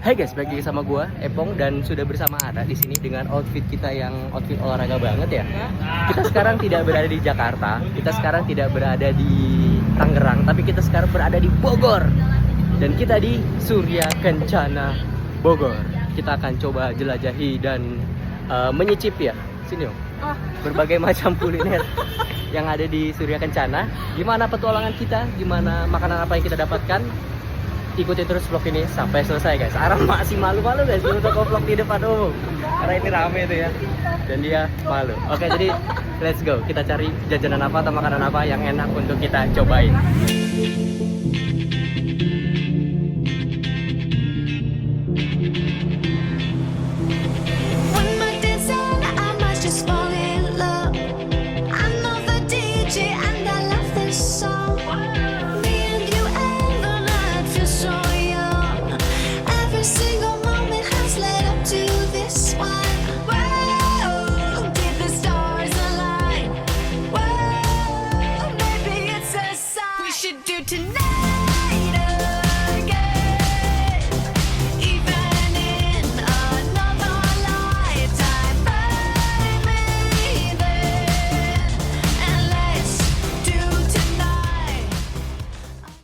Hai guys, balik lagi sama gua Epong dan sudah bersama Ara di sini dengan outfit kita yang outfit olahraga banget ya. Kita sekarang tidak berada di Jakarta, kita sekarang tidak berada di Tangerang, tapi kita sekarang berada di Bogor. Dan kita di Surya Kencana Bogor. Kita akan coba jelajahi dan menyicip ya. Sini dong. Berbagai macam kuliner yang ada di Surya Kencana. Gimana petualangan kita? Gimana makanan apa yang kita dapatkan? Ikuti terus vlog ini sampai selesai guys. Ara masih malu-malu guys untuk vlog di depan umum karena ini rame tuh ya, dan dia malu. Oke, jadi let's go, kita cari jajanan apa atau makanan apa yang enak untuk kita cobain.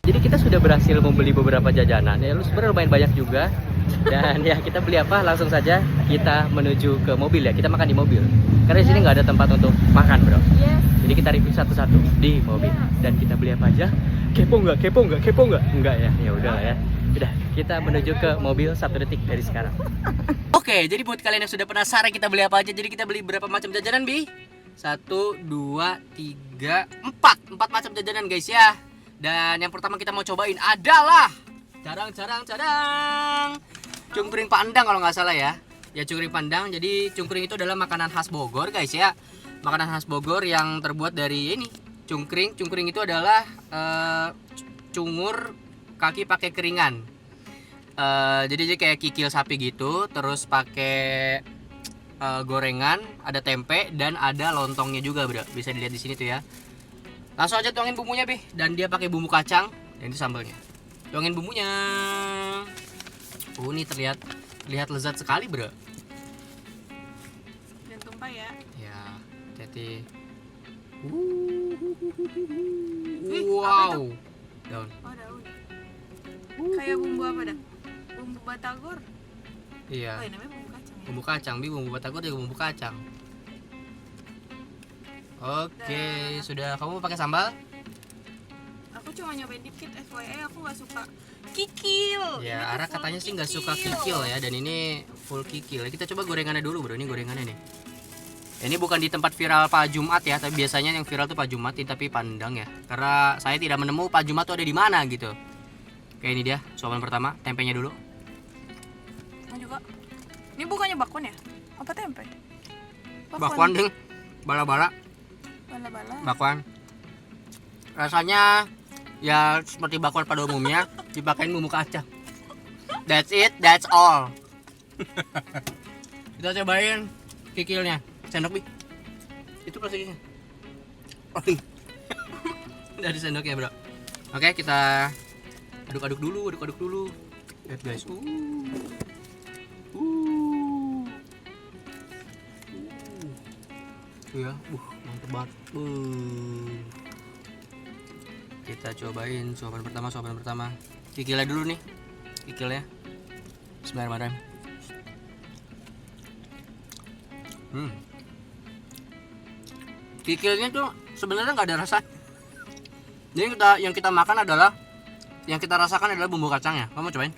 Jadi kita sudah berhasil membeli beberapa jajanan ya, lu sebenarnya lumayan banyak juga. Dan ya kita beli apa, langsung saja kita menuju ke mobil ya, kita makan di mobil. Karena di sini nggak ada tempat untuk makan bro. Jadi kita review satu-satu di mobil. Dan kita beli apa aja? Kepo nggak? Kepo nggak? Kepo nggak? Enggak ya, ya udah lah ya. Udah, kita menuju ke mobil 1 detik dari sekarang. Oke, jadi buat kalian yang sudah penasaran kita beli apa aja, jadi kita beli berapa macam jajanan Bi? 1, 2, 3, 4 macam jajanan guys ya. Dan yang pertama kita mau cobain adalah cadang cungkring pandang kalau nggak salah ya. Ya cungkring pandang. Jadi cungkring itu adalah makanan khas Bogor guys ya. Makanan khas Bogor yang terbuat dari ini cungkring. Cungkring itu adalah cungur kaki pakai keringan. Jadi kayak kikil sapi gitu. Terus pakai gorengan, ada tempe dan ada lontongnya juga bro. Bisa dilihat di sini tuh ya. Langsung aja tuangin bumbunya Bih. Dan dia pakai bumbu kacang. Dan itu sambalnya. Tuangin bumbunya. Ini terlihat lezat sekali bro. Dan tumpah ya. Ya, jadi Wow. Daun. Oh daun. Kayak bumbu apa dah? Bumbu batagor. Iya. Oh ini namanya bumbu kacang ya? Bumbu kacang, Bi, bumbu batagor juga bumbu kacang. Oke, sudah. Kamu mau pakai sambal? Aku cuma nyobain dikit, FYI aku gak suka kikil. Ya, Ini tuh Ara full katanya sih nggak suka kikil ya, dan ini full kikil. Kita coba gorengannya dulu bro, ini gorengannya nih. Ini bukan di tempat viral Pak Jumat ya, tapi biasanya yang viral tuh Pak Jumat, tapi pandang ya. Karena saya tidak menemu Pak Jumat tuh ada di mana gitu. Oke, ini dia suapan pertama, tempenya dulu. Mau juga. Ini bukannya bakwan ya? Apa tempe? Bakwan ding, bala-bala. Bala-bala. Bakwan. Rasanya ya seperti bakwan pada umumnya, dipakein bumbu kacang. That's it, that's all. Kita cobain kikilnya. Sendok Bi. Itu plastiknya. Oh, dari sendoknya bro. Oke, kita aduk-aduk dulu. Lihat guys. Ya, mantep banget. Kita cobain suapan pertama. Kikilnya dulu nih. Kikilnya. Bismillahirrahmanirrahim. Kikilnya tuh sebenarnya nggak ada rasa. Jadi yang kita makan adalah, yang kita rasakan adalah bumbu kacangnya. Kamu cobain?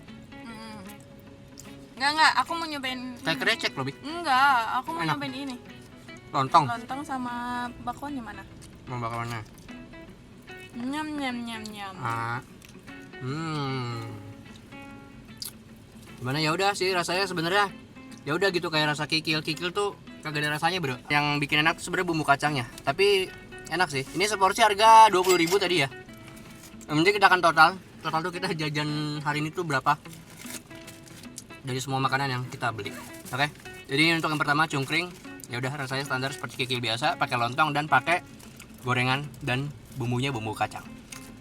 Enggak, aku mau nyobain. Kayak krecek loh Bi. Enggak, aku mau Enak. nyobain ini. Lontong. Lontong sama bakwannya mana? Mau bakalannya. Nyam. Gimana ya, udah sih rasanya sebenarnya. Ya udah gitu, kayak rasa kikil tuh kagak ada rasanya bro. Yang bikin enak tuh sebenarnya bumbu kacangnya. Tapi enak sih. Ini seporsi harga 20.000 tadi ya. Nanti kita akan total tuh kita jajan hari ini tuh berapa dari semua makanan yang kita beli. Oke. Jadi untuk yang pertama cungkring. Ya udah rasanya standar seperti kikil biasa, pakai lontong dan pakai gorengan dan bumbunya bumbu kacang.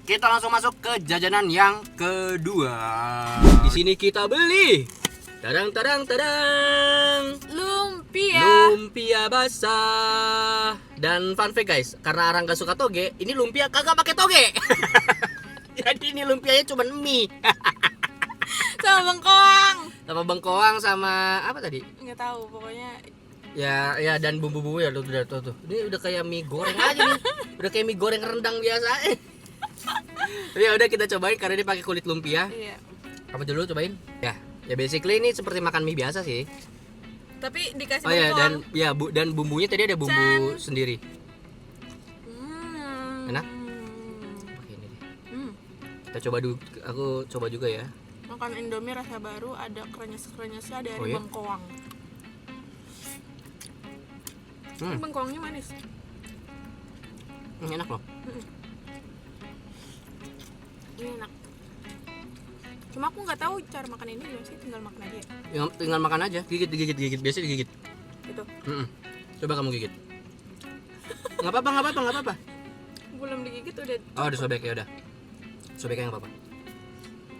Kita langsung masuk ke jajanan yang kedua. Di sini kita beli Tadang tadang tadang. Lumpia. Lumpia basah. Dan fun fact guys, karena Arang gak suka toge, ini lumpia kagak pakai toge. Jadi ini lumpianya cuma mie. Sama bengkoang. Sama bengkoang sama apa tadi? Nggak tahu, pokoknya Ya dan bumbu-bumbu ya tuh. Ini udah kayak mie goreng aja nih. Udah kayak mie goreng rendang biasa. Ya udah kita cobain karena dia pakai kulit lumpia. iya. Apa dulu cobain? Ya basically ini seperti makan mie biasa sih. Tapi dikasih Oh ya bengkoang. dan bumbunya tadi ada bumbu sendiri. Enak? Oke, ini deh. Kita coba dulu, aku coba juga ya. Makan Indomie rasa baru, ada krenyes-krenyesnya dari Oh, iya? bengkoang. Bengkoangnya manis. Enak loh. Ini enak. Cuma aku nggak tahu cara makan ini gimana sih, tinggal makan aja ya. Tinggal makan aja, gigit, biasa digigit. Gitu. Coba kamu gigit. Nggak apa-apa. Belum digigit udah. Oh, udah sobek ya udah. Sobeknya nggak apa-apa.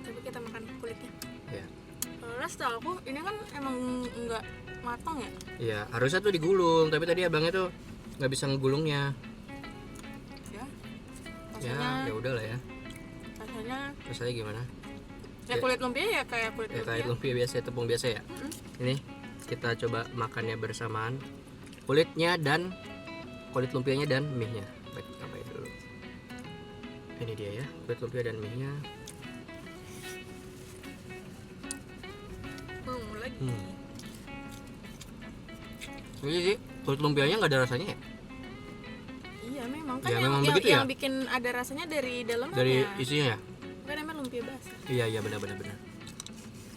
Tapi kita makan kulitnya. Iya. Terus tau aku ini kan emang nggak matang ya. Iya, harusnya tuh digulung, tapi tadi abangnya tuh nggak bisa ngegulungnya. Ya. Ya, Rasanya, ya udah lah ya. Rasanya gimana? ya kulit lumpia ya kayak kulit Ya lumpia. kayak lumpia biasa, tepung biasa ya. Ini kita coba makannya bersamaan. Kulit lumpianya dan mie-nya. Baik, tambahin dulu. Ini dia ya, kulit lumpia dan mie-nya. Lagi. Ini sih, kulit lumpianya nggak ada rasanya ya? Iya memang kan Ya, yang, memang yang, begitu yang ya? bikin ada rasanya dari dalamnya. Dari isinya ya? Kan emang lumpia basah. Iya benar.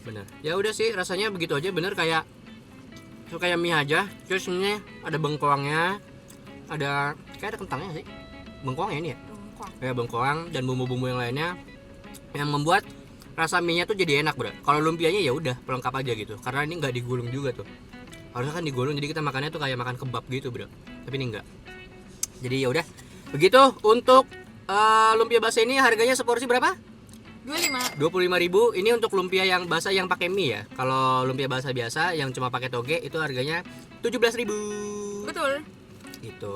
Benar. Ya udah sih, rasanya begitu aja, bener kayak mie aja. Terus ini ada bengkoangnya, kayak ada kentangnya sih. Bengkoang ya ini ya? Bengkoang. Ya bengkoang dan bumbu-bumbu yang lainnya yang membuat rasa mie-nya tuh jadi enak, Bro. Kalau lumpianya ya udah pelengkap aja gitu. Karena ini nggak digulung juga tuh. Harusnya kan digulung, jadi kita makannya tuh kayak makan kebab gitu, Bro. Tapi ini enggak. Jadi ya udah. Begitu untuk lumpia basah ini harganya seporsi berapa? 25.000. Ini untuk lumpia yang basah yang pakai mie ya. Kalau lumpia basah biasa yang cuma pakai toge itu harganya 17.000. Betul. Gitu.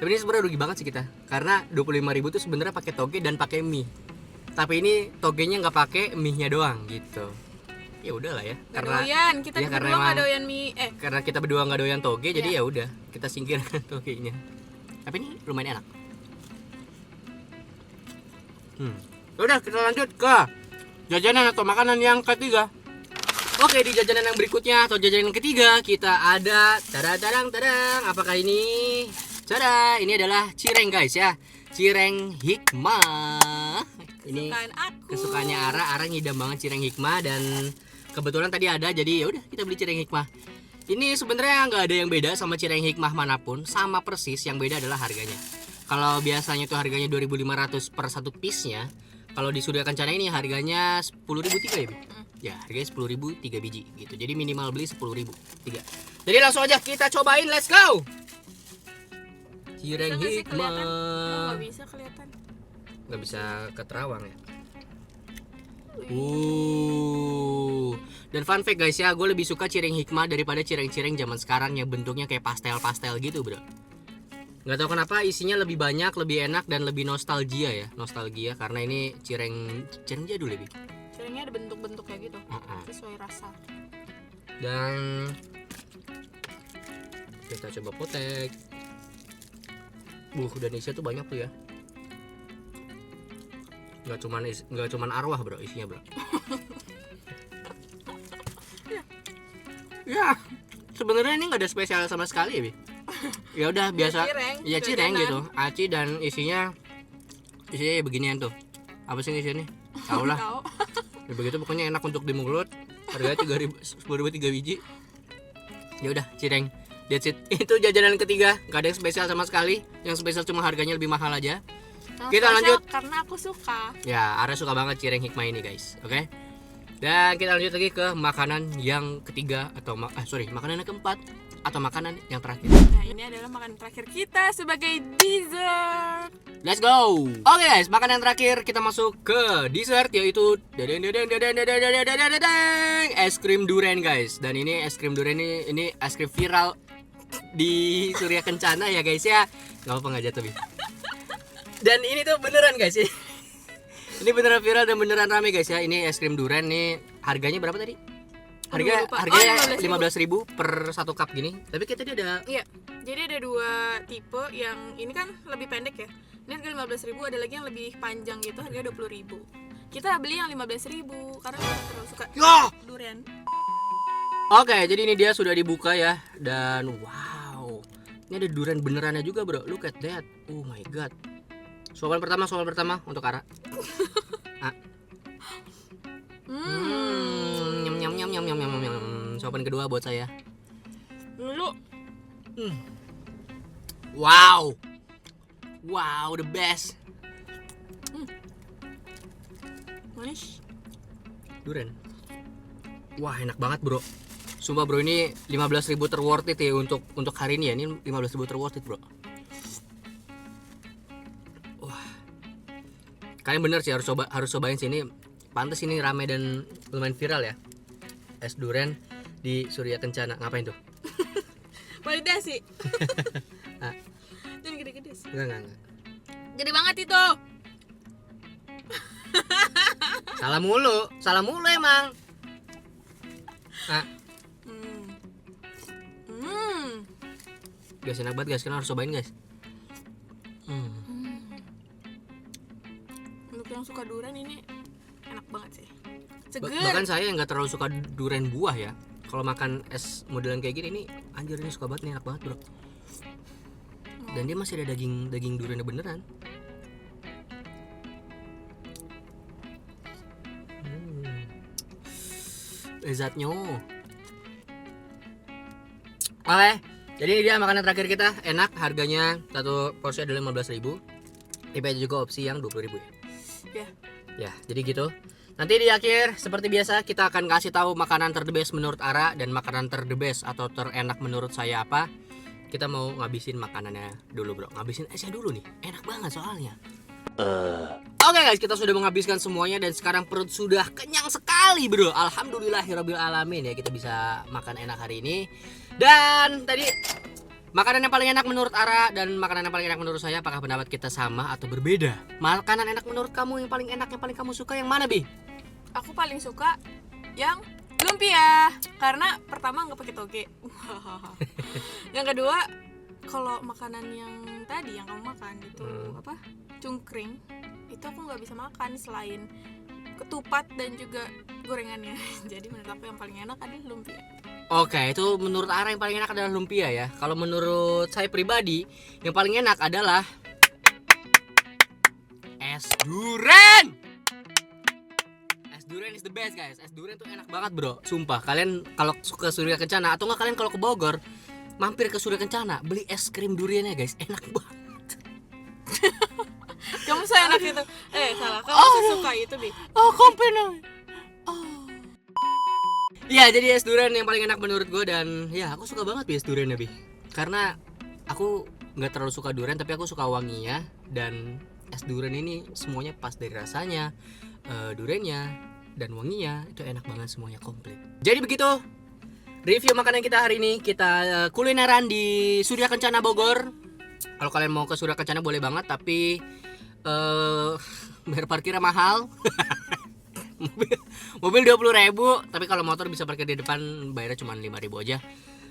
Tapi ini sebenarnya rugi banget sih kita. Karena 25.000 tuh sebenarnya pakai toge dan pakai mie. Tapi ini togenya nggak pakai mie-nya doang gitu. Ya udahlah ya. Karena doyan, kita ya, berdua nggak doyan mie. Karena kita berdua nggak doyan toge, jadi ya udah kita singkirkan togenya. Tapi ini lumayan enak. Udah kita lanjut ke jajanan atau makanan yang ketiga. Oke, di jajanan yang berikutnya atau jajanan yang ketiga kita ada tadang. Apakah ini? Tada, ini adalah cireng guys ya. Cireng hikmah. Ini kesukaannya Ara ngidam banget cireng hikmah dan kebetulan tadi ada, jadi ya udah kita beli cireng hikmah. Ini sebenarnya nggak ada yang beda sama cireng hikmah manapun, sama persis, yang beda adalah harganya. Kalau biasanya itu harganya 2.500 per satu piece-nya, kalau di Surya Kencana ini harganya 10.000 3 ya, Bi? Ya, harganya 10.000 3 biji gitu. Jadi minimal beli 10.000 3. Jadi langsung aja kita cobain, let's go. Cireng hikmah. Nggak bisa kelihatan. Nggak bisa ke Terawang ya. Dan fun fact guys ya, gue lebih suka cireng hikmah daripada cireng-cireng zaman sekarang yang bentuknya kayak pastel-pastel gitu, bro. Nggak tahu kenapa isinya lebih banyak, lebih enak dan lebih nostalgia ya, karena ini cireng jadul lebih. Cirengnya ada bentuk-bentuk kayak gitu, sesuai rasa. Dan kita coba potek. Dan isinya tuh banyak tuh ya. Nggak cuman arwah, bro, isinya, bro. Ya, sebenarnya ini nggak ada spesial sama sekali ya, Bi. Ya udah biasa. Ya cireng gitu. Aci dan isinya ya beginian tuh. Apa sih isinya nih? Tahu lah. Ya begitu pokoknya enak untuk di mulut. Harganya 10.000 3 biji. Ya udah, cireng. That's it. Itu jajanan ketiga, nggak ada yang spesial sama sekali. Yang spesial cuma harganya lebih mahal aja. Kita lanjut karena aku suka. Ya, Ara suka banget cireng hikmah ini, guys. Oke. Dan kita lanjut lagi ke makanan yang ketiga atau makanan yang keempat. atau makanan yang terakhir? Nah, ini adalah makanan terakhir kita sebagai dessert. Let's go. Oke guys, makanan terakhir kita masuk ke dessert yaitu es krim durian guys. Dan ini es krim durian ini es krim viral di Surya Kencana ya guys ya. Enggak apa-apa enggak jatuh, Bi. Dan ini tuh beneran guys. Ini beneran viral dan beneran rame guys ya. Ini es krim durian nih harganya berapa tadi? Harganya 15.000 per 1 cup gini. Tapi kita tadi ada. Iya. Jadi ada 2 tipe, yang ini kan lebih pendek ya. Ini harga 15.000, ada lagi yang lebih panjang gitu harganya 20.000. Kita beli yang 15.000 karena kita terlalu suka durian. Oke, jadi ini dia sudah dibuka ya. Dan wow, ini ada durian benerannya juga bro. Look at that. Oh my god. Soal pertama untuk Ara. Nyam. Sopan kedua buat saya. Dulu. Wow, the best. Manis. Durian. Wah, enak banget bro. Sumpah bro, ini 15.000 terworth it ya untuk hari ini ya. Ini 15.000 terworth it bro. Wah, kalian bener sih harus cobain sini. Pantes ini rame dan lumayan viral ya. Es durian di Surya Kencana. Ngapain tuh? Validasi. Jangan gede-gede sih. Enggak. Gede banget itu. Salah mulu emang. Guys, enak banget guys, kalian harus cobain guys. Untuk yang suka durian ini enak banget sih. Seger. Bahkan saya yang nggak terlalu suka durian buah ya. Kalau makan es modelan kayak gini nih, anjir ini suka banget nih, enak banget bro. Dan dia masih ada daging duriannya beneran. Lezatnya. Oke, jadi ini dia makanan terakhir kita. Enak, harganya satu porsi adalah 15.000. Tapi ada juga opsi yang 20.000 ya. Ya, jadi gitu. Nanti di akhir seperti biasa kita akan kasih tahu makanan terdebes menurut Ara dan makanan terdebes atau terenak menurut saya apa. Kita mau ngabisin makanannya dulu bro. Ngabisin esnya dulu nih. Enak banget soalnya. Oke guys, kita sudah menghabiskan semuanya dan sekarang perut sudah kenyang sekali bro. Alhamdulillahirabbil alamin ya, kita bisa makan enak hari ini. Dan tadi makanan yang paling enak menurut Ara dan makanan yang paling enak menurut saya, apakah pendapat kita sama atau berbeda? Makanan enak menurut kamu yang paling enak, yang paling kamu suka yang mana, Bi? Aku paling suka yang lumpia karena pertama nggak pakai toge. Yang kedua, kalau makanan yang tadi yang kamu makan itu apa? Cungkring. Itu aku nggak bisa makan selain ketupat dan juga gorengannya. Jadi menurut aku yang paling enak adalah lumpia. Oke, itu menurut Ara yang paling enak adalah lumpia ya. Kalau menurut saya pribadi, yang paling enak adalah es durian. Es durian is the best guys. Es durian tuh enak banget bro. Sumpah, kalian kalau suka Surya Kencana atau enggak kalian kalau ke Bogor, mampir ke Surya Kencana, beli es krim duriannya guys. Enak banget. Kamu seenak itu. Salah. Kamu suka itu, Bi. Komplain. Iya, jadi es durian yang paling enak menurut gue. Dan ya aku suka banget es duriannya Bi. Karena aku gak terlalu suka durian, tapi aku suka wanginya. Dan es durian ini semuanya pas dari rasanya, duriannya, dan wanginya. Itu enak banget, semuanya komplit. Jadi begitu review makanan kita hari ini. Kita kulineran di Surya Kencana Bogor. Kalau kalian mau ke Surya Kencana boleh banget, tapi bayar parkirnya mahal. Mobil 20.000, tapi kalau motor bisa parkir di depan, bayarnya cuma 5.000 aja.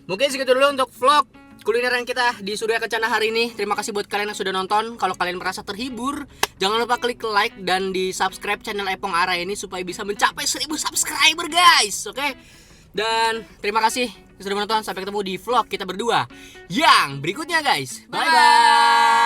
Mungkin segitu dulu untuk vlog kulineran kita di Surya Kencana hari ini. Terima kasih buat kalian yang sudah nonton. Kalau kalian merasa terhibur, jangan lupa klik like dan di subscribe channel Epong Ara ini supaya bisa mencapai 1.000 subscriber guys. Oke? Dan terima kasih sudah menonton. Sampai ketemu di vlog kita berdua yang berikutnya guys. Bye bye.